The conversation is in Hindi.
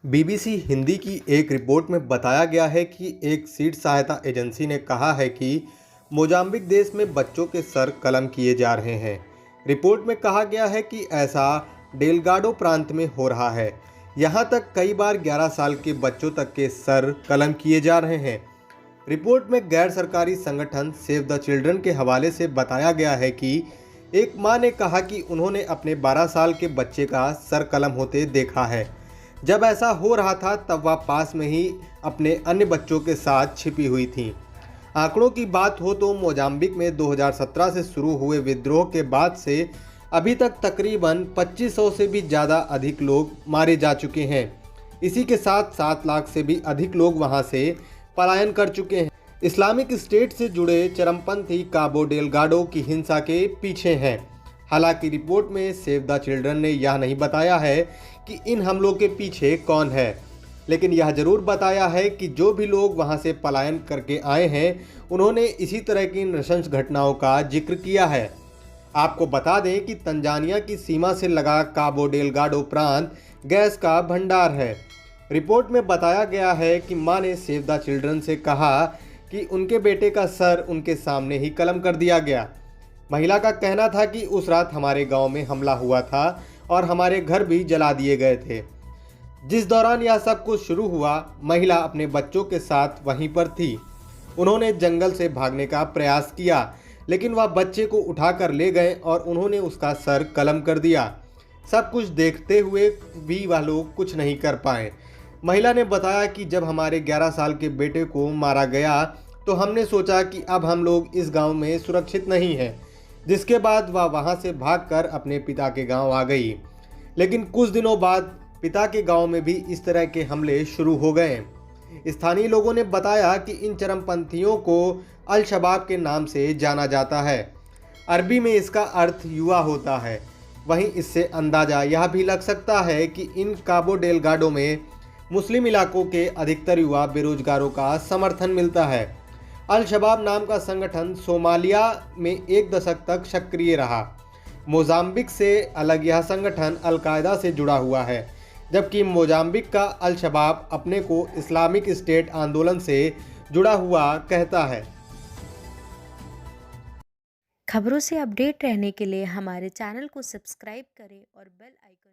बीबीसी हिंदी की एक रिपोर्ट में बताया गया है कि एक सीड सहायता एजेंसी ने कहा है कि मोजाम्बिक देश में बच्चों के सर कलम किए जा रहे हैं। रिपोर्ट में कहा गया है कि ऐसा डेलगाडो प्रांत में हो रहा है। यहाँ तक कई बार 11 साल के बच्चों तक के सर कलम किए जा रहे हैं। रिपोर्ट में गैर सरकारी संगठन सेव द चिल्ड्रन के हवाले से बताया गया है कि एक मां ने कहा कि उन्होंने अपने 12 साल के बच्चे का सर कलम होते देखा है। जब ऐसा हो रहा था तब वह पास में ही अपने अन्य बच्चों के साथ छिपी हुई थीं। आंकड़ों की बात हो तो मोजाम्बिक में 2017 से शुरू हुए विद्रोह के बाद से अभी तक तकरीबन 2500 से भी ज़्यादा अधिक लोग मारे जा चुके हैं। इसी के साथ 7 लाख से भी अधिक लोग वहां से पलायन कर चुके हैं। इस्लामिक स्टेट से जुड़े चरमपंथी काबो डेलगाडो की हिंसा के पीछे हैं। हालांकि रिपोर्ट में सेव द चिल्ड्रन ने यह नहीं बताया है कि इन हमलों के पीछे कौन है, लेकिन यह जरूर बताया है कि जो भी लोग वहां से पलायन करके आए हैं उन्होंने इसी तरह की नृशंस घटनाओं का जिक्र किया है। आपको बता दें कि तंजानिया की सीमा से लगा काबो डेलगाडो प्रांत गैस का भंडार है। रिपोर्ट में बताया गया है कि मां ने सेव द चिल्ड्रन से कहा कि उनके बेटे का सर उनके सामने ही कलम कर दिया गया। महिला का कहना था कि उस रात हमारे गांव में हमला हुआ था और हमारे घर भी जला दिए गए थे। जिस दौरान यह सब कुछ शुरू हुआ, महिला अपने बच्चों के साथ वहीं पर थी। उन्होंने जंगल से भागने का प्रयास किया, लेकिन वह बच्चे को उठाकर ले गए और उन्होंने उसका सर कलम कर दिया। सब कुछ देखते हुए भी वह लोग कुछ नहीं कर पाए। महिला ने बताया कि जब हमारे 11 साल के बेटे को मारा गया तो हमने सोचा कि अब हम लोग इस गांव में सुरक्षित नहीं हैं, जिसके बाद वह वहां से भागकर अपने पिता के गांव आ गई। लेकिन कुछ दिनों बाद पिता के गांव में भी इस तरह के हमले शुरू हो गए। स्थानीय लोगों ने बताया कि इन चरमपंथियों को अल शबाब के नाम से जाना जाता है। अरबी में इसका अर्थ युवा होता है। वहीं इससे अंदाजा यह भी लग सकता है कि इन काबो डेलगाडो में मुस्लिम इलाकों के अधिकतर युवा बेरोजगारों का समर्थन मिलता है। अल शबाब नाम का संगठन सोमालिया में 1 दशक तक सक्रिय रहा। मोजाम्बिक से अलग यह संगठन अल कायदा से जुड़ा हुआ है, जबकि मोजाम्बिक का अल शबाब अपने को इस्लामिक स्टेट आंदोलन से जुड़ा हुआ कहता है। खबरों से अपडेट रहने के लिए हमारे चैनल को सब्सक्राइब करें और बेल आइकन